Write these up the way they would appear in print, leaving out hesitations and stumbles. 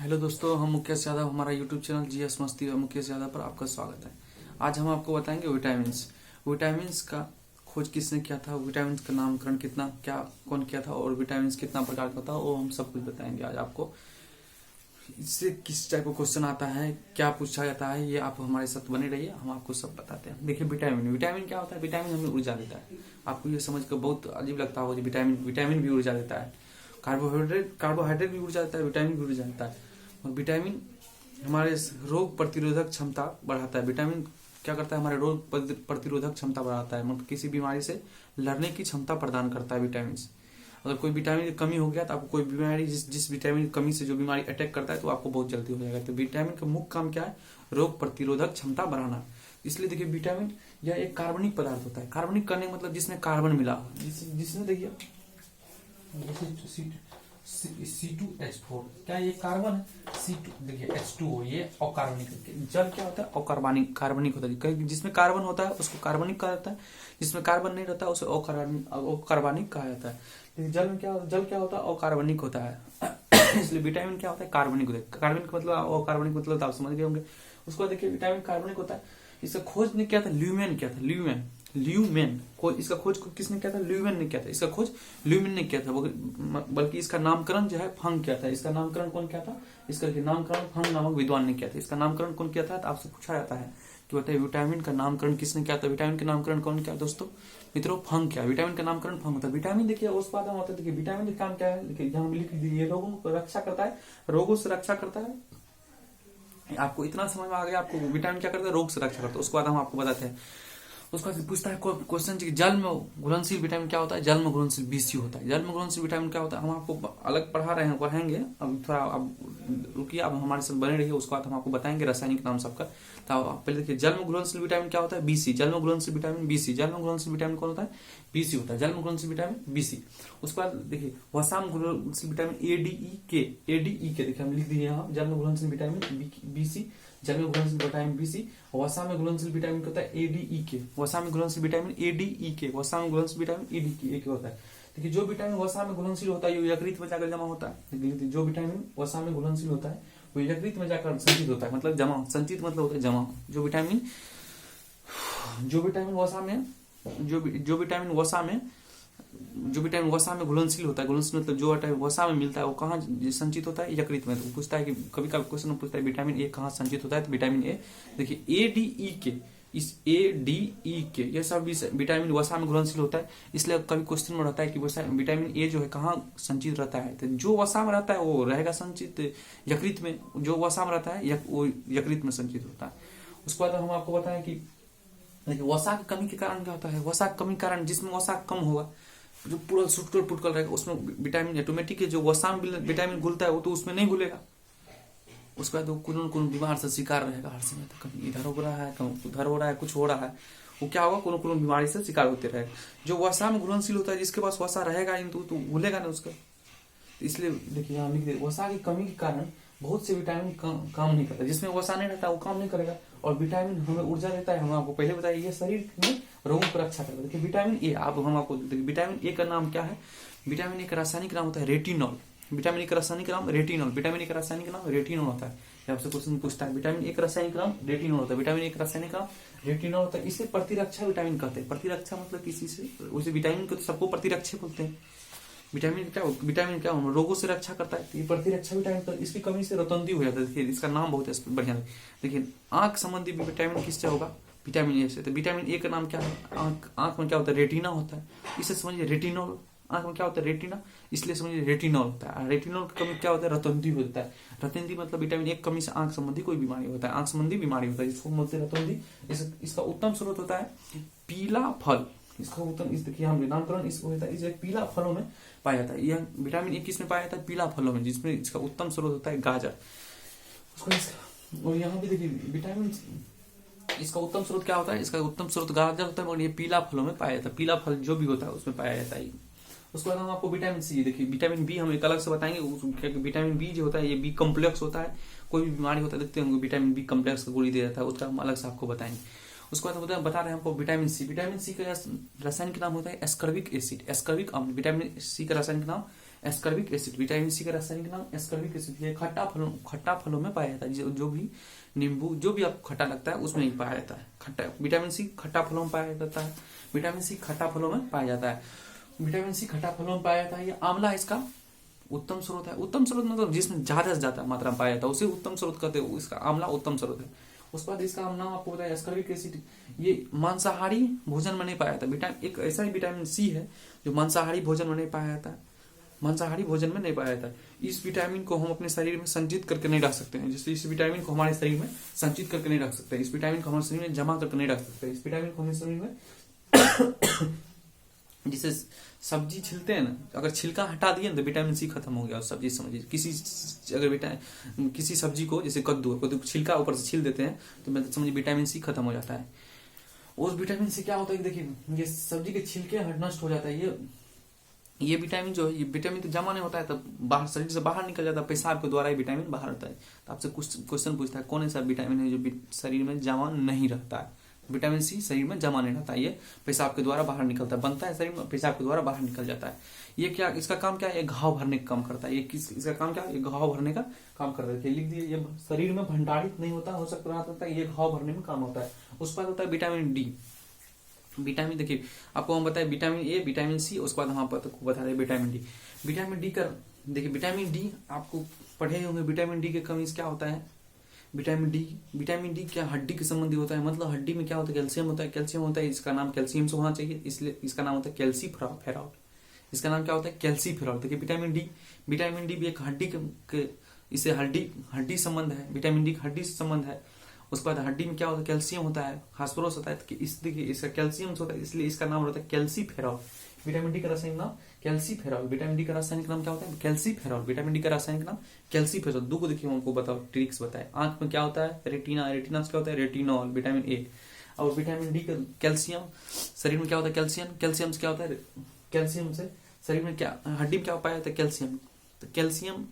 Hello दोस्तों, हम मुकेश यादव, हमारा यूट्यूब चैनल जीएस मस्ती और मुकेश यादव पर आपका स्वागत है। आज हम आपको बताएंगे विटामिन्स का खोज किसने किया था, विटामिन्स का नामकरण कौन किया था और विटामिन्स कितना प्रकार का था, वो हम सब कुछ बताएंगे आज आपको। इससे किस टाइप का क्वेश्चन आता है, क्या पूछा जाता है, ये आप हमारे साथ बने रहिए, हम आपको सब बताते हैं। देखिए, विटामिन क्या होता है? विटामिन हमें ऊर्जा देता है। आपको ये समझ कर बहुत अजीब लगता होगा, विटामिन भी ऊर्जा देता है। कार्बोहाइड्रेट भी ऊर्जा देता है, विटामिन भी ऊर्जा देता है। और विटामिन हमारे रोग प्रतिरोधक क्षमता बढ़ाता है। विटामिन क्या करता है? हमारे रोग प्रतिरोधक क्षमता बढ़ाता है, मतलब किसी बीमारी से लड़ने की क्षमता प्रदान करता है विटामिन। अगर कोई विटामिन की कमी हो गया तो आपको कोई बीमारी, जिस विटामिन की कमी से जो बीमारी अटैक करता है तो आपको बहुत जल्दी हो जाएगा। तो विटामिन का मुख्य काम क्या है? रोग प्रतिरोधक क्षमता बढ़ाना। इसलिए देखिए, विटामिन यह एक कार्बनिक पदार्थ होता है। कार्बनिक करने का मतलब जिसमें कार्बन मिला हो, जिसने देखिए C2H4, क्या ये कार्बन है? C2 देखिए H2O, ये अकार्बनिक। जल क्या होता है? कार्बनिक होता है। जिसमें कार्बन होता है उसको कार्बनिक कहा जाता है, जिसमें कार्बन नहीं रहता है उसे अकार्बनिक कहा जाता है। लेकिन जल क्या होता है? अकार्बनिक होता है। इसलिए विटामिन क्या होता है? कार्बनिक होता है। कार्बनिक मतलब अकार्बनिक मतलब आप समझ गए होंगे। उसको देखिए, विटामिन कार्बनिक होता है। इसका खोज ने क्या था? ल्यूमेन किया था। ल्यूमेन इसका खोज किसने किया था? ल्यूमेन ने किया था। इसका खोज ल्यूमेन ने किया था, बल्कि इसका नामकरण जो है फंग किया था। इसका नामकरण कौन किया था? इसका नामकरण फंग नामक विद्वान ने किया था। इसका नामकरण कौन किया था? तो आपसे पूछा जाता है कि बताइए, विटामिन का नामकरण किसने किया था? विटामिन का नामकरण कौन किया दोस्तों? मित्रों, फंग किया। विटामिन का नामकरण फंग होता है। विटामिन देखिए उस बात में होता है, देखिए विटामिन का काम क्या है? देखिए यहाँ लिख दीजिए, रोगों को रक्षा करता है। रोगों से रक्षा करता है। आपको इतना समझ में आ गया? आपको विटामिन क्या करता है? रोग से रक्षा करता है। उसके बाद हम आपको बताते हैं। उसका पूछता है क्वेश्चन, जल में घुलनशील विटामिन क्या होता है? जल में घुलनशील BC होता है। जल में घुलनशील विटामिन क्या होता है? हम आपको अलग पढ़ाएंगे। अब थोड़ा अब रुकिए, अब हमारे साथ बने रहिए। उसके बाद हम आपको बताएंगे रासायनिक नाम सबका। तो पहले देखिए, जल में घुलनशील विटामिन क्या होता है? BC। जल में घुलनशील विटामिन BC। जल में घुलनशील विटामिन कौन होता है? BC होता है। जल में घुलनशील विटामिन BC। उसके बाद देखिए, वसा में घुलनशील विटामिन ADEK। देखिए हम लिख दिए यहाँ, जल में घुलनशील विटामिन BC, जल में घुलनशील विटामिन BC। वसा में घुलनशील विटामिन क्या होता है? ADEK। वसा में घुलनशील विटामिन ADEK। वसा में घुलनशील विटामिन ADEK होता है। देखिए, जो विटामिन वसा में घुलनशील होता है, यकृत में जाकर जमा होता है। जो विटामिन वसा में घुलनशील होता है वो यकृत में जाकर संचित होता है, मतलब जमा। संचित मतलब होता है जमा। जो विटामिन वसा में घुलनशील होता है, घुलनशील मतलब जो वसा में मिलता है, वो कहाँ संचित होता है? यकृत में। तो पूछता है कि कभी कभी क्वेश्चन पूछता है विटामिन ए कहाँ संचित होता है? तो विटामिन ए देखिए ADEK, इस ADEK ये सब विटामिन वसा में घुलनशील होता है। इसलिए कभी क्वेश्चन में रहता है कि विटामिन ए जो है कहाँ संचित रहता है? तो जो वसा में रहता है वो रहेगा संचित यकृत में। जो वसा में रहता है वो यकृत में संचित होता है। उसके बाद हम आपको बताएं कि देखिए, वसा की कमी के कारण क्या होता है? वसा की कमी के कारण, जिसमें वसा कम होगा, जो पूरा सुटकल पुटकल रहेगा, उसमें विटामिन ऑटोमेटिक जो वसा में विटामिन घुलता है वो तो उसमें नहीं घुलेगा। उसके बाद वो कौन बीमार से शिकार रहेगा हर समय। तो कहीं इधर हो रहा है, कहीं उधर हो रहा है, कुछ हो रहा है, वो क्या होगा? कौन बीमारी से शिकार होते रहेगा। जो वसा में घुलनशील होता है, जिसके पास वसा रहेगा नहीं तो घुलेगा नहीं उसका। इसलिए देखिए यहाँ लिख दे, वसा की कमी के कारण बहुत से विटामिन काम नहीं करता। जिसमें वसा नहीं रहता वो काम नहीं करेगा। और विटामिन हमें ऊर्जा देता है। हम आपको पहले बताया, ये शरीर में रोगों को रक्षा करता है। देखिए विटामिन ए, हम आपको देखिए, विटामिन ए का नाम क्या है? विटामिन ए का रासायनिक नाम होता है रेटिनॉल। विटामिन ए का रासायनिक नाम रेटिनॉल। विटामिन ए का रासायनिक नाम रेटिनॉल होता है। आपसे क्वेश्चन पूछता है, विटामिन ए का रासायनिक नाम रेटिनॉल होता है। विटामिन ए का रासायनिक नाम रेटिनॉल होता है। इसे प्रतिरक्षा विटामिन कहते हैं। प्रतिरक्षा मतलब किसी से, उसे विटामिन को तो सबको प्रतिरक्षा बोलते हैं। विटामिन क्या रोगों से रक्षा करता है। तो ये प्रतिरक्षा विटामिन, तो इसकी कमी से रतौंधी हो जाता है। देखिए इसका नाम बहुत बढ़िया है। देखिए, आंख संबंधी विटामिन किससे होगा? विटामिन ए से। तो विटामिन ए का नाम क्या है? आंख में क्या होता है? रेटिना होता है। इसे समझिए, रेटिनॉल। आंख में क्या होता है? रेटिना। इसलिए समझिए रेटिनॉल होता है। रेटिनॉल की कमी क्या होता है? रतौंधी होता है। रतौंधी मतलब विटामिन ए कमी से आंख संबंधी कोई बीमारी होता है। आंख संबंधी बीमारी होता है, इसको बोलते हैं रतौंधी। इसका उत्तम स्रोत होता है पीला फल। इसका उत्तम, इस देखिए हम नामकरण इसको होता है, इसे पीला फलों में पाया जाता है। यह विटामिन ए किस में पाया जाता है? पीला फलों में, जिसमें इसका उत्तम स्रोत होता है गाजर। और यहाँ भी देखिए, विटामिन इसका उत्तम स्रोत क्या होता है? इसका उत्तम स्रोत गाजर होता है, और ये पीला फलों में पाया जाता है। पीला फल जो भी होता है उसमें पाया जाता है। उसके बाद हम आपको विटामिन सी, देखिए विटामिन बी हम एक अलग से बताएंगे। विटामिन बी जो होता है ये बी कॉम्प्लेक्स होता है। कोई भी बीमारी होता है देखते होंगे, विटामिन बी कॉम्प्लेक्स का गोली दिया जाता है, उसका हम अलग से आपको बताएंगे। उसके बाद बता रहे हैं हमको विटामिन सी का रासायनिक नाम होता है एस्कर्बिक एसिड। एस्कर्बिक अम्ल। विटामिन सी का रासायनिक नाम एस्कॉर्बिक एसिड। विटामिन सी का रासायनिक नाम एस्कॉर्बिक एसिड। ये खट्टा फलों में पाया जाता है। जो भी नींबू जो भी आपको खट्टा लगता है उसमें ही पाया जाता है। खट्टा विटामिन सी खट्टा फलों में पाया जाता है। विटामिन सी खट्टा फलों में पाया जाता है। विटामिन सी खट्टा फलों में पाया जाता है। ये आंवला इसका उत्तम स्रोत है। उत्तम स्रोत मतलब जिसमें ज्यादा से ज्यादा मात्रा में पाया जाता है उसे उत्तम स्रोत कहते हैं। इसका आंवला उत्तम स्रोत है। उसके बाद इसका नाम आपको बताया एस्कॉर्बिक एसिड। ये मांसाहारी भोजन में नहीं पाया जाता। विटामिन एक ऐसा ही विटामिन सी है जो मांसाहारी भोजन में नहीं पाया जाता है। मांसाहारी भोजन में नहीं पाया जाता है। इस विटामिन को हम अपने शरीर में संचित करके नहीं रख सकते हैं। जैसे इस विटामिन को हमारे शरीर में संचित करके नहीं रख सकते। इस विटामिन को हमारे शरीर में जमा करके नहीं रख सकते। इस विटामिन को हमारे शरीर में जिसे सब्जी छिलते हैं ना, अगर छिलका हटा दिए तो विटामिन सी खत्म हो गया उस सब्जी। समझिए किसी सब्जी को, जैसे कद्दू छिलका ऊपर से छील देते हैं तो समझिए विटामिन सी खत्म हो जाता है। उस विटामिन से क्या होता है कि देखिए ये सब्जी के छिलके नष्ट हो जाता है। ये विटामिन जो है, ये विटामिन तो जमा नहीं होता है, तब बाहर शरीर से बाहर निकल जाता है। पेशाब के द्वारा ही विटामिन बाहर होता है। तो आपसे कुछ क्वेश्चन पूछता है कौन ऐसा विटामिन है जो शरीर में जमा नहीं रहता है। विटामिन सी शरीर में जमा नहीं रहता है। ये पेशाब के द्वारा बाहर निकलता है, बनता है शरीर में, पेशाब के द्वारा बाहर निकल जाता है। ये क्या, इसका काम क्या है? ये घाव भरने का काम करता है। इसका काम क्या है? ये घाव भरने का काम करता है। लिख दिए, ये शरीर में भंडारित नहीं होता, हो सकता है ये घाव भरने में काम होता है। उसके बाद होता है विटामिन डी। विटामिन देखिए आपको हम बताए विटामिन ए, विटामिन सी, उसके बाद हम आपको बता दें विटामिन डी। विटामिन डी का देखिए, विटामिन डी आपको पढ़े होंगे। विटामिन डी की कमी से क्या होता है? विटामिन डी क्या हड्डी के संबंधी होता है। मतलब हड्डी में क्या होता है? कैल्शियम होता है। कैल्शियम होता है, इसका नाम कैल्शियम से होना चाहिए, इसलिए इसका नाम होता है कैल्सीफेरॉल। इसका नाम क्या होता है? कैल्सीफेरॉल। देखिए विटामिन डी भी एक हड्डी के इससे हड्डी संबंध है। विटामिन डी हड्डी से संबंध है। उसके बाद हड्डी में क्या होता है? कैल्शियम होता है, फास्फोरस होता है। देखिए इसका कैल्शियम होता है, इसलिए इसका नाम होता है कैल्सीफेरॉल। विटामिन डी का रासायनिक नाम कैल्सीफेरॉल। विटामिन डी का रासायनिक नाम क्या होता है? कैल्सीफेरॉल। विटामिन डी का रासायनिक नाम कैल्सीफेरॉल। दो को देखिए हमको बताओ, ट्रिक्स बताए। आंख में क्या होता है? रेटिना से क्या होता है? Retinol, vitamin A. और विटामिन डी का कैल्शियम, शरीर में क्या होता है? कैल्शियम से क्या होता है? कैल्शियम से शरीर में क्या, हड्डी में क्या पाया जाता है? कैल्शियम। तो कैल्शियम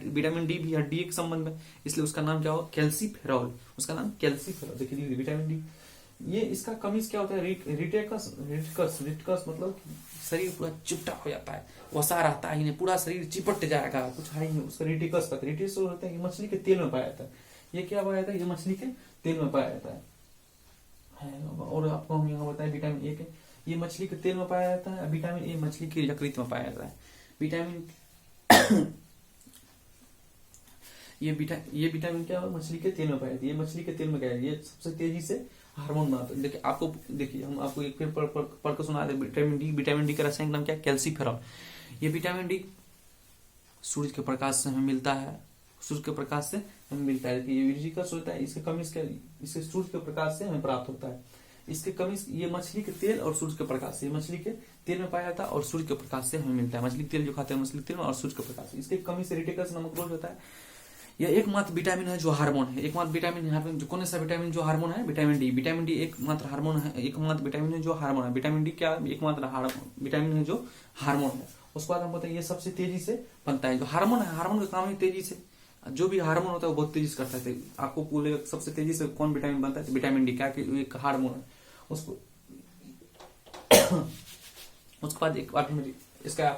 विटामिन डी भी हड्डी के संबंध में, इसलिए उसका नाम क्या हो? कैल्सीफेरॉल। उसका नाम कैल्सीफेरॉल। देखिए विटामिन डी, ये इसका कमी से क्या होता है? रिटकस मतलब शरीर पूरा चिपटा हो जाता है, वसा रहता ही नहीं, पूरा शरीर चिपट जाएगा, कुछ है ही नहीं। उसका रिटिकस कहते हैं। रिटिकस होता है, ये मछली के तेल में पाया जाता है। ये क्या पाया जाता है? ये मछली के तेल में पाया जाता है। और आपको हम यहाँ बताए विटामिन ए के, ये मछली के तेल में पाया जाता है। विटामिन ए मछली के यकृत में पाया जाता है। विटामिन ये विटामिन क्या है? मछली के तेल में पाया जाता है। ये मछली के तेल में क्या है? ये सबसे तेजी से हार्मोन बनाता है। देखिए हम आपको एक फिर पढ़ कर सुना दे। विटामिन डी का रासायनिक नाम क्या है? कैल्सीफेरॉल। ये विटामिन डी सूर्य के प्रकाश से हमें मिलता है। सूर्य के प्रकाश से हमें मिलता है। ये रिटिकस होता है, इसके कमी इसके सूर्य के प्रकाश से हमें प्राप्त होता है। इसके कमी ये मछली के तेल और सूर्य के प्रकाश से, मछली के तेल में पाया जाता है और सूर्य के प्रकाश से हमें मिलता है। मछली के तेल जो खाते हैं, मछली के तेल में और सूर्य के प्रकाश से। इसके कमी से रिटिकस नामक रोग होता है। यह एकमात्र विटामिन है जो हार्मोन है। एकमात्र विटामिन जो कौन सा विटामिन जो हार्मोन है? Vitamin D. विटामिन डी एकमात्र हार्मोन है, एकमात्र विटामिन है जो हार्मोन है। विटामिन डी क्या? एकमात्र विटामिन है जो हार्मोन है। उसके बाद हम बताएं ये सबसे तेजी से बनता है। जो हार्मोन है, हार्मोन का काम है तेजी से, जो भी हार्मोन होता है वो बहुत तेजी से करता है। आपको बोलेगा सबसे तेजी से कौन विटामिन बनता है? तो विटामिन डी। क्या कि एक हार्मोन है। उसको उसके बाद एक बार इसका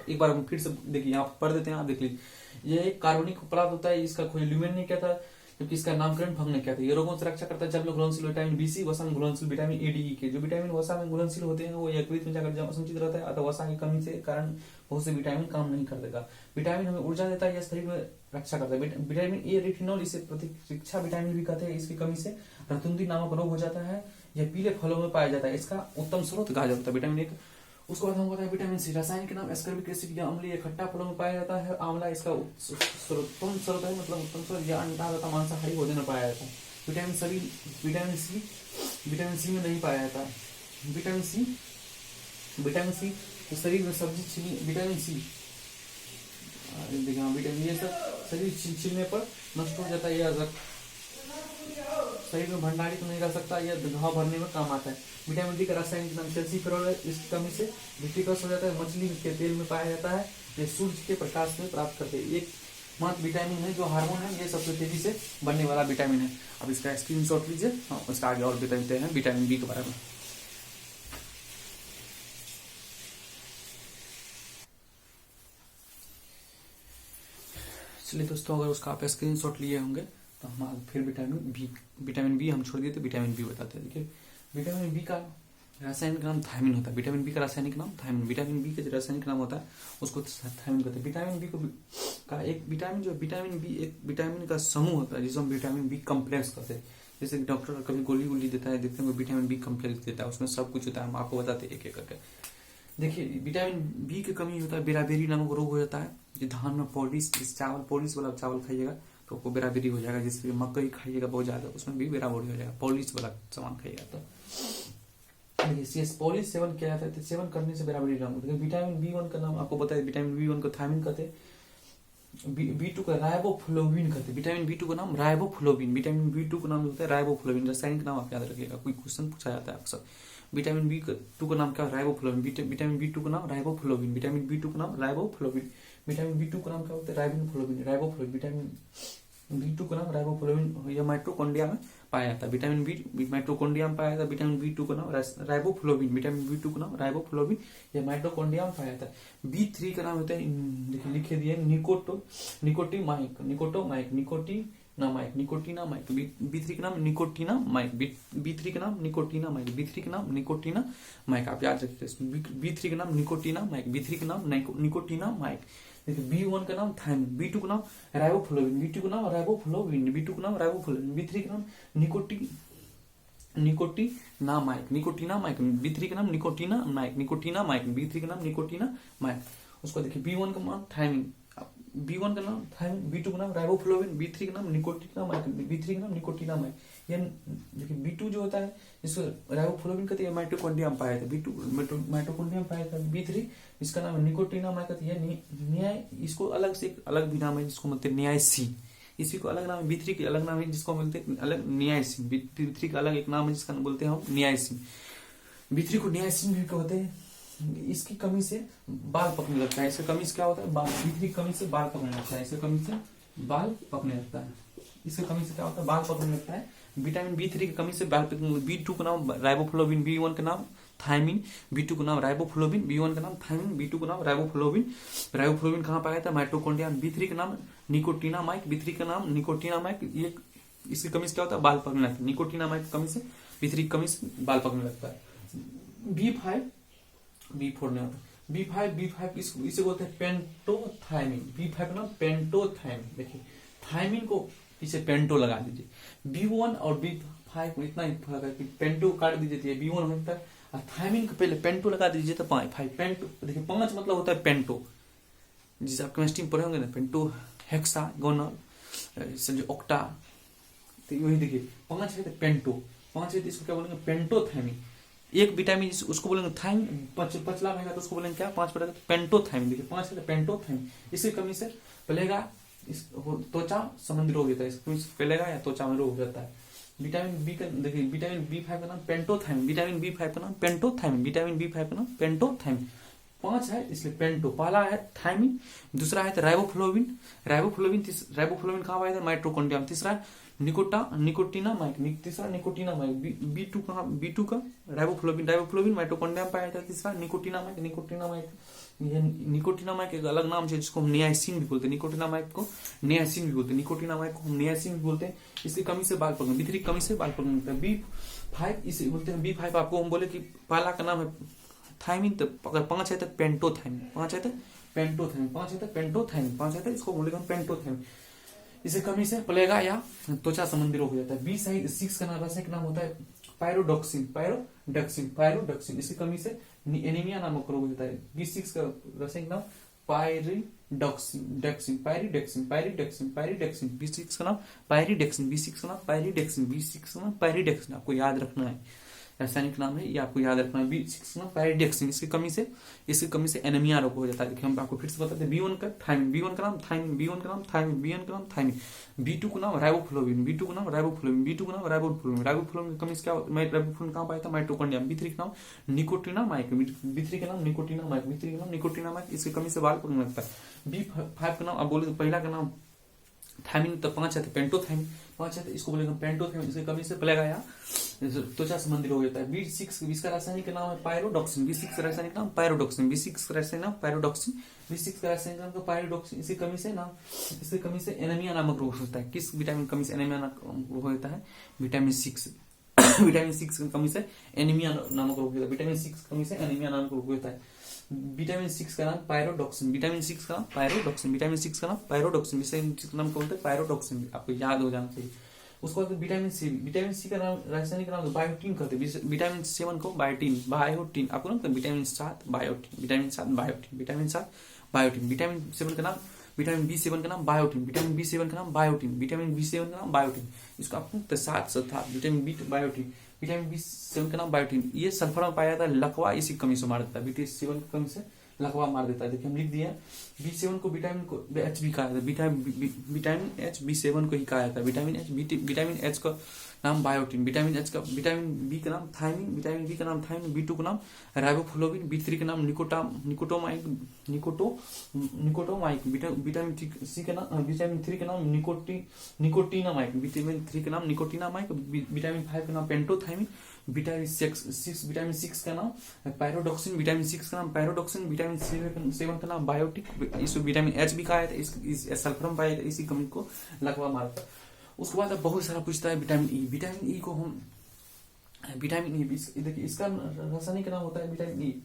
एक बार हम फिर से देखिए, यहाँ पढ़ देते हैं, आप देख लीजिए। यह एक कार्बनिक उपपदार्थ होता है। इसका कोई ल्यूमेन नहीं कहता, क्योंकि इसका नामकरण भंग नहीं कहता। ये रोगों से रक्षा करता है। जब लोग घुलनशील विटामिन बी सी, वसा में घुलनशील विटामिन ए डी ई के, जो विटामिन वसा में घुलनशील होते हैं वो यकृत में जाकर संचित रहता है। अतः वसा की कमी के कारण बहुत से विटामिन काम नहीं कर देगा। विटामिन हमें ऊर्जा देता है, यह शरीर में रक्षा करता है। विटामिन ए रेटिनॉल, इसे प्रतिरक्षा विटामिन भी कहते हैं। इसकी कमी से रतुंधी नामक रोग हो जाता है। यह पीले फलों में पाया जाता है। इसका उत्तम स्रोत गाजर होता है, विटामिन ए। उसके बाद हम बताएं विटामिन सी। रासायनिक नाम एस्कॉर्बिक एसिड। या अम्लीय खट्टा फलों में पाया जाता है। आंवला इसका उत्तम स्रोत है, मतलब उत्तम स्रोत। या अंडा तथा मांसाहारी भोजन में पाया जाता है। विटामिन सी में नहीं पाया जाता है। विटामिन सी तो शरीर में सब्जी छिलने, विटामिन सी देखिए विटामिन, ये सब शरीर छिलने पर नष्ट हो जाता है। या शरीर में भंडारित नहीं रह सकता, यह घाव भरने में काम आता है। विटामिन डी का रासायनिक नाम कैल्सीफेरॉल है। इसकी कमी से रिटिकस हो जाता है। मछली के तेल में पाया जाता है। ये सूर्य के प्रकाश में प्राप्त करते हैं। एक मात्र विटामिन है जो हार्मोन है, ये सबसे तेजी से बनने वाला विटामिन है। अब इसका स्क्रीनशॉट लीजिए। हाँ, उसका आगे और बताते हैं विटामिन बी के बारे में। चलिए दोस्तों, अगर उसका आप स्क्रीनशॉट लिए होंगे तो हम फिर विटामिन बी हम छोड़ दिए, तो विटामिन बी बताते हैं। देखिए, विटामिन बी का रासायनिक नाम थायमिन होता है। विटामिन बी का रासायनिक नाम थायमिन। विटामिन बी का जो रासायनिक नाम होता है उसको थायमिन कहते हैं। विटामिन बी का एक विटामिन जो विटामिन बी एक विटामिन का समूह होता है जिसको हम विटामिन बी कम्प्लेक्स कहते हैं। जैसे डॉक्टर कभी गोली देता है, देखते हैं विटामिन बी कम्प्लेक्स देता है, उसमें सब कुछ होता है, हम आपको बताते हैं एक एक करके। देखिए, विटामिन बी की कमी होता है, बेराबेरी नामक रोग हो जाता है। जो धान में पॉलिश वाला चावल खाइएगा तो आपको बेराबेरी हो जाएगा। जैसे मकई खाइएगा बहुत ज्यादा, उसमें भी बेराबेरी हो जाएगा। पॉलिश वाला सामान खाइएगा तो पॉलिश सेवन किया जाता है, तो सेवन करने से बेराबेरी ना होता है। विटामिन बी1 का नाम आपको बताया, विटामिन बी1 को थायमिन कहते हैं। बी2 का राइबोफ्लोविन कहते हैं। विटामिन बी2 का नाम राइबोफ्लोविन। विटामिन बी2 का नाम होता है राइबोफ्लोविन। रासायनिक नाम आप याद रखिएगा, कोई क्वेश्चन पूछा जाता है अक्सर। विटामिन बी2 का नाम क्या है? राइबोफ्लोविन। विटामिन बी2 का नाम राइबोफ्लोविन। विटामिन बी2 का नाम राइबोफ्लोविन। विटामिन बी2 का नाम क्या होता है? राइबोफ्लोविन। विटामिन बी2 का नाम राइबोफ्लोविन, यह माइटोकॉन्ड्रिया में पाया जाता है। विटामिन बी माइटोकॉन्ड्रिया में पाया जाता है। विटामिन बी2 का नाम राइबोफ्लोविन। विटामिन बी2 का नाम राइबोफ्लोविन, यह माइटोकॉन्ड्रिया में पाया जाता है। बी3 का नाम होता है, देखिए लिखे दिए, निकोटिनामाइक। बी3 का नाम निकोटिनामाइक। बी3 का नाम निकोटिनामाइक। बी3 का नाम निकोटिनामाइक, आप याद रखिए। बी3 का नाम निकोटिनामाइक। बी3 का नाम निकोटिनामाइक। देखिए, बी1 का नाम थायमिन। बी2 का नाम राइबोफ्लोविन। बी2 का नाम राइबोफ्लोविन। बी2 का नाम राइबोफ्लोविन। बी3 का नाम निकोटिनामाइक। बी3 का नाम निकोटिनामाइक। बी3 का नाम निकोटिनामाइक। उसको देखिए, बी1 का नाम थायमिन। बी1 का नाम थायमिन। बी2 का नाम राइबोफ्लोविन। बी3 का नाम निकोटिनामाइक। बी3 का नाम निकोटिनामाइक। ये देखिए, बी2 जो होता है इसको राइबोफ्लोविन कहते हैं, माइटोकॉन्ड्रिया में पाया था। बी2 माइटोकॉन्ड्रिया में पाया था। बी3 इसका नाम निकोटिनामाइक कहते हैं। इसको अलग से एक अलग भी नाम है जिसको बोलते हैं नियासिन। इसी को अलग नाम है। बी3 के अलग नाम है जिसको बोलते हैं अलग नियासिन। बी3 का अलग एक नाम है जिसका बोलते हैं हम नियासिन। बी3 को नियासिन भी कहते हैं। इसकी कमी से बाल पकने लगता है। इसका कमी से क्या होता है? बी3 कमी से बाल पकने लगता है। इसका कमी से बाल पकने लगता है। इसका कमी से क्या होता है? बाल पकने लगता है। विटामिन बी3 की कमी से बाल पकने। बी2 का नाम राइबोफ्लोविन। बी1 का नाम थायमिन। बी2 का नाम राइबोफ्लोविन। बी1 का नाम थायमिन। बी2 का नाम राइबोफ्लोविन। राइबोफ्लोविन कहाँ पाया था? माइटोकॉन्ड्रिया। बी3 का नाम निकोटिनामाइक। बी3 का नाम निकोटिनामाइक। ये इसकी कमी से क्या होता है? बाल पकने लगता है। निकोटिनामाइक की कमी से, बी3 की कमी से बाल पकने लगता है। बी4 नहीं होता। बी5 इसे बोलते हैं पेंटोथायमिन। बी5 का नाम पेंटोथायमिन। देखिए, थायमिन को पीछे पेंटो लगा दीजिए। बी1 और बी5 में इतना ही फर्क है कि पेंटो काट दीजिए तो बी1 होता है, और थायमिन को पहले पेंटो लगा दीजिए तो 5 पेंटो। देखिए, 5 मतलब होता है पेंटो, जिसे आप केमिस्ट्री में पढ़े होंगे ना, पेंटो हेक्सागोनल जो ऑक्टा, तो वही देखिए 5 है तो पेंटो। 5 है तो इसको क्या बोलेंगे? पेंटोथायमिन। एक विटामिन उसको बोलेंगे थायमिन, पचला रहेगा तो उसको बोलेंगे क्या? 5 पड़ेगा तो पेंटोथायमिन। देखिए, 5 है तो पेंटोथायमिन। इसकी कमी से पलेगा त्वचा संबंधी रोग होता है। इसकी कमी से फैलेगा या त्वचा में रोग हो जाता है। विटामिन बी का देखिए, विटामिन बी5 का नाम पेंटोथायमिन। विटामिन बी5 का नाम पेंटोथायमिन। विटामिन बी5 का नाम पेंटोथायमिन। 5 है इसलिए पेंटो। पहला है थायमिन, दूसरा है राइबोफ्लोविन। राइबोफ्लोविन कहाँ पाया था? माइटोकॉन्ड्रिया में। तीसरा है निकोटिनामाइक। तीसरा निकोटिनामाइक। बी2 का राइबोफ्लोविन माइटोकॉन्ड्रिया में पाया था। तीसरा निकोटिनामाइक। ये निकोटिनामाइक एक अलग नाम है जिसको हम नियासिन भी बोलते हैं। निकोटिनामाइक को नियासिन भी बोलते हैं। निकोटिनामाइक को हम नियासिन भी बोलते हैं। इसकी कमी से बाल पकड़ना। बी3 की कमी से बाल पकड़ना होता है। बी5 इसे बोलते हैं। बी5 आपको हम बोले कि पहला का नाम है थायमिन, तो अगर 5 है तो पेंटोथायमिन। 5 है तो पेंटोथायमिन। 5 है तो पेंटोथायमिन। 5 है तो इसको बोलेगा हम पेंटोथायमिन। इसे कमी से प्लेगा या त्वचा संबंधी रोग हो जाता है। बी6 का रासायनिक नाम होता है पायरोडक्सिन। इसकी कमी से एनीमिया नामक रोग हो जाता है। बी6 का रासायनिक नाम पायरिडक्सिन। बी6 का नाम पायरिडेक्सिन। आपको याद रखना है, रासायनिक नाम है, ये आपको याद रखना है। बी6 का नाम पायरिडेक्सिन। इसकी कमी से एनीमिया रोग हो जाता है। देखिए, हम आपको फिर से बताते हैं। बी1 का थायमिन। बी1 का नाम थायमिन। बी2 का नाम राइबोफ्लोविन। बी2 का नाम राइबोफ्लोविन की कमी से क्या? राइबोफ्लोविन कहाँ पाया था? माइटोकॉन्ड्रिया। बी3 का नाम निकोटिनामाइक। इसकी कमी से बाल पकने लगता है। बी5 का नाम आप बोले, पहला का नाम थायमिन तो 5 है तो पेंटोथायमिन 5 है तो इसको बोलेंगे पेंटोथायमिन। इसकी कमी से प्लेग आया त्वचा संबंधी रोग होता है। B6 इसका रासायनिक नाम है पायरोडॉक्सिन। B6 का रासायनिक नाम पायरोडॉक्सिन। B6 का रासायनिक नाम पायरोडॉक्सिन। B6 का रासायनिक नाम पायरोडॉक्सिन। इसकी कमी से एनीमिया नामक रोग होता है। किस विटामिन कमी से एनीमिया रोग होता है? विटामिन 6। विटामिन 6 की कमी से एनीमिया नामक रोग होता है। विटामिन 6 की कमी से एनीमिया नामक रोग होता है। विटामिन 6 का नाम पायरोडॉक्सिन। विटामिन 6 का नाम पायरोडॉक्सिन। विटामिन 6 का नाम पायरोडॉक्सिन। विटामिन 6 का नाम क्या होता है? पायरोडॉक्सिन। आपको याद हो जाना चाहिए। उसके बाद विटामिन सी। विटामिन सी का नाम रासायनिक नाम बायोटीन कहते हैं। विटामिन 7 को बायोटीन आपको नाम vitamin 7 biotin. Vitamin 7 biotin. Vitamin 7 biotin. Vitamin 7 का नाम विटामिन B7 का नाम बायोटीन। विटामिन B7 का नाम बायोटीन। विटामिन B7 का नाम बायोटीन। इसको आपको 7 था vitamin B biotin. Vitamin B7 का नाम बायोटीन। ये सल्फर में पाया जाता है। लकवा इसी कमी से मार देता है। B7 की कमी से लकवा मार देता है। देखिए हम लिख दिए B7 को विटामिन को H भी कहा जाता है। विटामिन H B7 को ही कहा जाता है। विटामिन H का नाम बायोटीन। विटामिन B का नाम थायमिन। विटामिन B का नाम थायमिन। B2 का नाम राइबोफ्लोविन। B3 का नाम निकोटोमाइक। विटामिन C का नाम विटामिन 3 का नाम निकोटिनामाइक। विटामिन 3 का नाम निकोटिनामाइक। विटामिन 5 का नाम पेंटोथायमिन। विटामिन 6 का नाम पायरोडॉक्सिन। विटामिन 6 का नाम पायरोडॉक्सिन। विटामिन 7 का नाम बायोटिक। इसको विटामिन H भी कहा जाता है। इस सल्फर में पाया जाता है। इसी कमी को लकवा मारता है। उसके बाद बहुत सारा पूछता है विटामिन ई। विटामिन ई को हम देखिए इसका रासायनिक नाम होता है विटामिन ई।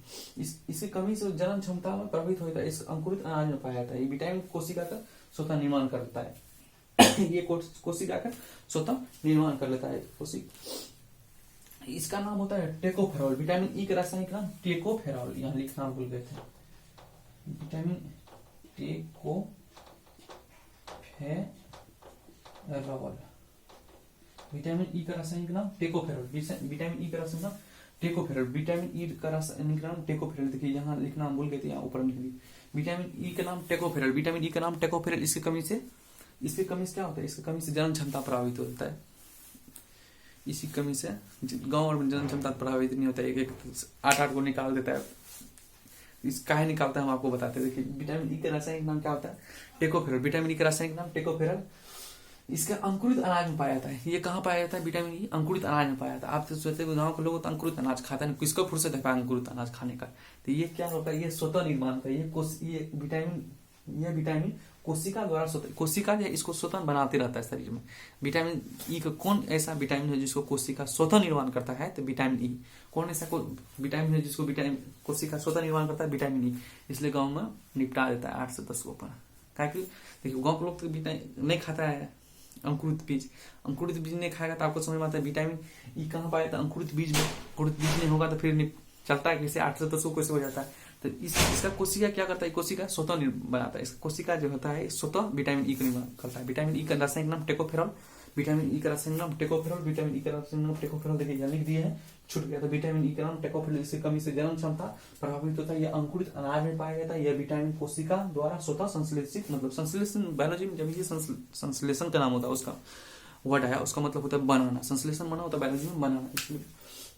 इसकी कमी से जलन क्षमता में प्रभावित होता है। इस अंकुरित अनाज में पाया जाता है। ये विटामिन कोशिका का स्वतः निर्माण करता है। ये कोशिका का स्वतः निर्माण कर लेता है। इसका नाम होता है टेकोफेरॉल। विटामिन ई का रासायनिक नाम टेकोफेरॉल। यहाँ लिखना भूल गए थे। Vitamin tocopherol. विटामिन ई का रासायनिक नाम टेकोफेरॉल। विटामिन ई का रासायनिक नाम टेकोफेरॉल। विटामिन ई का रासायनिक नाम टेकोफेरॉल। देखिए यहाँ लिखना भूल गए थे, यहाँ ऊपर लिख दी। विटामिन ई का नाम टेकोफेरॉल। विटामिन ई का नाम टेकोफेरॉल। इसकी कमी से क्या होता है? इसकी कमी से जनन क्षमता प्रभावित होता है। इसी कमी से गांव और जनन क्षमता प्रभावित नहीं होता है। एक 8 को निकाल देता है। इस काहे निकालता है हम आपको बताते हैं। देखिए विटामिन ई का रासायनिक नाम क्या होता है? टेकोफेरॉल। विटामिन ई का रासायनिक नाम टेकोफेरॉल। इसका अंकुरित अनाज में पाया जाता है। ये कहाँ पाया जाता है? विटामिन ई अंकुरित अनाज में पाया जाता है। आप तो सोचते हैं गाँव के लोग तो अंकुरित अनाज खाते हैं, किसको फुर्सत है अंकुरित अनाज खाने का? तो ये क्या होता है? ये स्वतः निर्माण होता है। ये विटामिन कोशिका द्वारा कोशिका जो है इसको स्वतः बनाते रहता है शरीर में। विटामिन ई का कौन ऐसा विटामिन है जिसको कोशिका स्वतः निर्माण करता है? तो विटामिन ई। कौन ऐसा विटामिन है जिसको कोशिका स्वतः निर्माण करता है? Vitamin E. इसलिए गाँव में निपटा देता है 8 से 10 को। देखिए गाँव के लोग तो नहीं खाता है अंकुरित बीज। अंकुरित बीज नहीं खाएगा तो आपको समझ में आता है विटामिन ई कहाँ पाया था? अंकुरित बीज में। अंकुरित बीज नहीं होगा तो फिर चलता है कैसे? 8 से 10 को कैसे हो जाता है? तो इसका कोशिका क्या करता है? कोशिका स्वतः बनाता है। इसका कोशिका जो होता है स्वतः विटामिन ई का निर्माण करता है। विटामिन ई का रासायनिक नाम टेकोफेरॉल। विटामिन ई का रासायनिक नाम टेकोफेरॉल। विटामिन ई का रासायनिक नाम टेकोफेरॉल। देखिए यहाँ लिख दिए हैं, छूट गया था। विटामिन ई का नाम टेकोफेरॉल। इसकी कमी से जनन क्षमता प्रभावित होता है। यह अंकुरित अनाज में पाया जाता है। यह विटामिन कोशिका द्वारा स्वतः संश्लेषित, मतलब संश्लेषण बायोलॉजी में जब ये संश्लेषण का नाम होता है, उसका वर्ड है, उसका मतलब होता है बनाना। संश्लेषण बना होता है बायोलॉजी में बनाना। इसलिए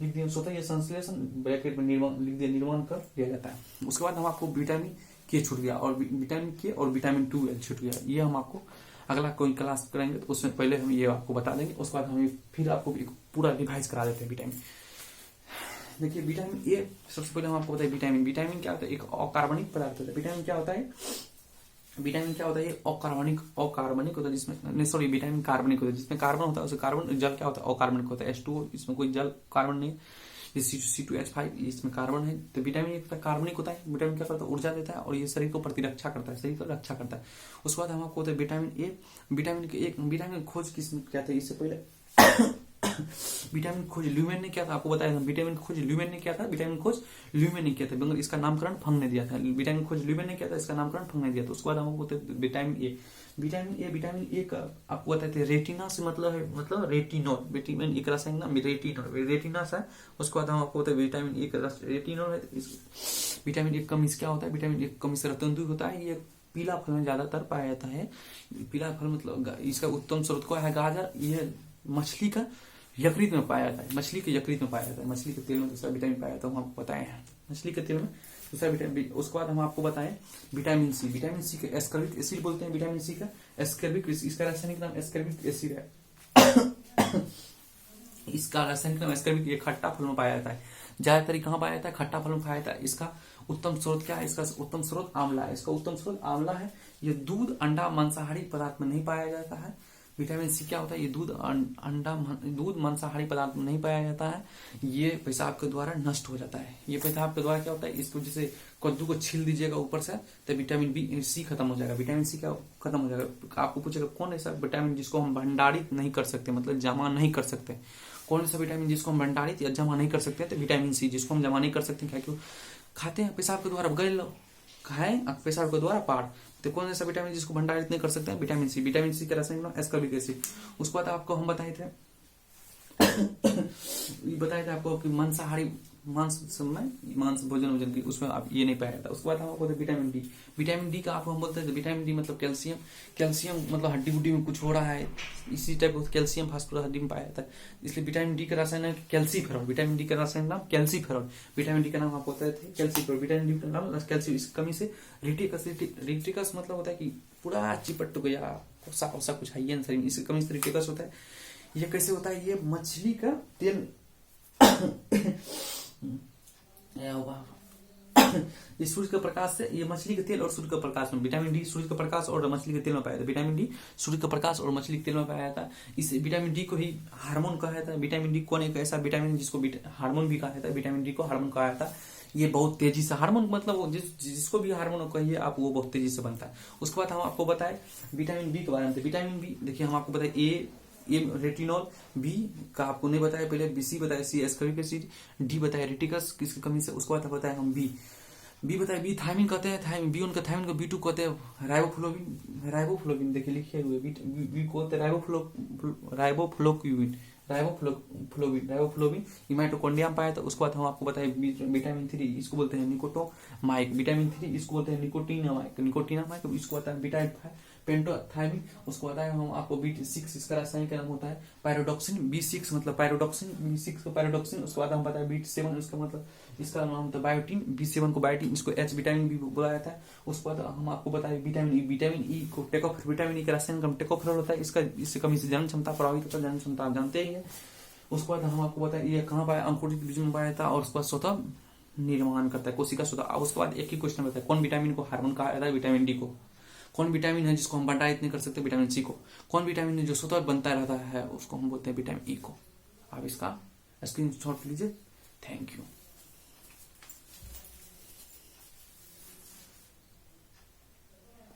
लिख दिया स्वतः यह संश्लेषण ब्रैकेट में निर्माण कर दिया जाता है। उसके बाद हम आपको विटामिन के छूट गया और विटामिन के और विटामिन 2 छूट गया। ये हम आपको अगला कोई क्लास कराएंगे तो उसमें पहले हम ये आपको बता देंगे। उसके बाद हम फिर आपको एक पूरा रिवाइज करा देते हैं विटामिन। देखिए विटामिन ए सबसे पहले हम आपको बताएं। विटामिन क्या होता है? एक अकार्बनिक पदार्थ होता है। विटामिन क्या होता है? अकार्बनिक होता है जिसमें सॉरी विटामिन कार्बनिक होता है जिसमें कार्बन होता है। उसमें कार्बन जल क्या होता है? अकार्बनिक होता है। H2O इसमें कोई जल कार्बन नहीं। C2H5 इसमें कार्बन है। तो विटामिन एक कार्बनिक होता है। विटामिन क्या करता है? ऊर्जा देता है और ये शरीर को प्रतिरक्षा करता है, शरीर को रक्षा करता है। उसके बाद हम आपको होता है विटामिन ए। विटामिन खोज किसने किया था? इससे पहले विटामिन खोज ल्यूमेन ने किया था। आपको बताया था विटामिन खोज ल्यूमेन ने किया था। विटामिन खोज ल्यूमेन ने किया था मगर इसका नामकरण फंग ने दिया था। विटामिन खोज ल्यूमेन ने किया था, इसका नामकरण फंग ने दिया था। उसके बाद हमको विटामिन ए। विटामिन ए का आपको बताए थे रेटिना से मतलब रेटिनोल। विटामिन ए का रासायनिक नाम रेटिना से। उसके बाद हम आपको बताए विटामिन ए का रेटिनोल है। विटामिन ए कमी से क्या होता है? विटामिन ए कमी से रतनदुई होता है। ये पीला फल में ज्यादातर पाया जाता है। पीला फल मतलब इसका उत्तम स्रोत क्या है? गाजर। यह मछली का यकृत में पाया जाता है। मछली के यकृत में पाया जाता है। मछली के तेल में दूसरा विटामिन पाया जाता है, हम आपको बताए हैं। मछली के तेल में दूसरा विटामिन। उसके बाद हम आपको बताएं विटामिन सी। विटामिन सी का एस्कॉर्बिक एसिड बोलते हैं। विटामिन सी का एस्कॉर्बिक, इसका रासायनिक नाम एस्कॉर्बिक एसिड है। इसका रासायनिक नाम एस्कॉर्बिक, ये खट्टा फल में पाया जाता है। ज्यादातर कहाँ पाया जाता है? खट्टा फल में पाया जाता है। इसका उत्तम स्रोत क्या है? इसका उत्तम स्रोत आंवला है। इसका उत्तम स्रोत आंवला है। ये दूध, अंडा, मांसाहारी पदार्थ में नहीं पाया जाता है। विटामिन सी क्या होता है? ये दूध, अंडा, दूध, मांसाहारी पदार्थ में नहीं पाया जाता है। ये पेशाब के द्वारा नष्ट हो जाता है। ये पेशाब के द्वारा क्या होता है? इसको जैसे कद्दू को छील दीजिएगा ऊपर से तो विटामिन बी सी खत्म हो जाएगा। विटामिन सी क्या खत्म हो जाएगा। आपको पूछेगा कौन ऐसा विटामिन जिसको हम भंडारित नहीं कर सकते, मतलब जमा नहीं कर सकते? कौन सा विटामिन जिसको हम भंडारित या जमा नहीं कर सकते? तो विटामिन सी, जिसको हम जमा नहीं कर सकते। क्या क्यों? खाते हैं पेशाब के द्वारा, गले लो खाए पेशाब के द्वारा पार। तो कौन ऐसा विटामिन जिसको भंडारित नहीं कर सकते हैं? Vitamin C. विटामिन सी का रासायनिक नाम एस्कॉर्बिक एसिड। उसके बाद आपको हम बताए थे आपको कि मांसाहारी मांस भोजन की उसमें आप ये नहीं पाया जाता। उसके बाद हम आपको विटामिन डी। विटामिन डी का आपको हम बोलते हैं विटामिन डी मतलब कैल्शियम। कैल्शियम मतलब हड्डी बुड्डी में कुछ हो रहा है, इसी टाइप का कैल्शियम फास्फोरस हड्डी में पाया जाता है। इसलिए विटामिन डी का रासायनिक कैल्सीफेरॉल। विटामिन डी का रासायनिक नाम कैल्सीफेरॉल। विटामिन डी का नाम आप बोलते थे कैल्सीफेरॉल। विटामिन डी का नाम कैल्शियम। इस कमी से रिटिकस मतलब होता है कि पूरा चिपट गया, सा कुछ है शरीर में, इसकी कमी से रिटिकस होता है। ये कैसे होता है? ये मछली का तेल ये सूर्य के प्रकाश से, ये मछली के तेल और सूर्य के प्रकाश में, विटामिन डी सूर्य के प्रकाश और मछली के तेल में पाया जाता है। विटामिन डी सूर्य के प्रकाश और मछली के तेल में पाया जाता है। इस विटामिन डी को ही हार्मोन कहा जाता है। विटामिन डी कौन एक ऐसा विटामिन जिसको हार्मोन भी कहा जाता है? विटामिन डी को हार्मोन कहा जाता है। ये बहुत तेजी से हार्मोन मतलब जिसको भी हार्मोन कहिए आप, वो बहुत तेजी से बनता है। उसके बाद हम आपको बताए विटामिन बी के बारे में। विटामिन बी देखिए हम आपको बताए ए रेटिनॉल, बी का आपको नहीं बताया पहले, बीसी बताया सी एस्कॉर्बिक एसिड, डी बताया रिटिकस किसकी कमी से। उसके बाद बताया हम बी बताया बी थायमिन कहते हैं। थायमिन बी उनका थायमिन को बी2 कहते हैं। राइबोफ्लोविन देखिए लिखे हुए बी को होते हैं राइबोफ्लोविन इमाइटोकॉन्ड्रिया में पाया था। उसके बाद हम आपको बताए विटामिन 3 इसको बोलते हैं निकोटोमाइक। विटामिन 3 इसको बोलते हैं निकोटीनामाइक। इसको बताया विटामिन 5 पेंटोथायमिन। उसको बताया हम आपको B6 इसका रासायनिक नाम होता है पायरोडॉक्सिन। B6 मतलब पायरोडॉक्सिन, B6 को पायरोडॉक्सिन। उसके बाद हम बताया B7 उसका मतलब इसका नाम होता है बायोटीन। B7 को बायोटीन, इसको H विटामिन बी बोला जाता है। उसके बाद हम आपको बताया विटामिन ई को टेकोफेरॉल। विटामिन ई का रासायनिक नाम टेकोफेरॉल होता है। इससे कमी से जन्म क्षमता प्रभावित होता है। जन्म क्षमता आप जानते ही है। उसके बाद हम आपको बताया ये कहाँ पाया? अंकुरित बीज में पाया जाता है। और उसके बाद स्वतः निर्माण करता है कोशिका स्वतः। उसके बाद एक ही क्वेश्चन बताया कौन विटामिन को हार्मोन कहा जाता है? विटामिन डी को। कौन विटामिन है जिसको हम भंडारित नहीं कर सकते? विटामिन सी को। कौन विटामिन है जो स्वतः बनता रहता है? उसको हम बोलते हैं विटामिन ई को। आप इसका स्क्रीनशॉट लीजिए। Thank you.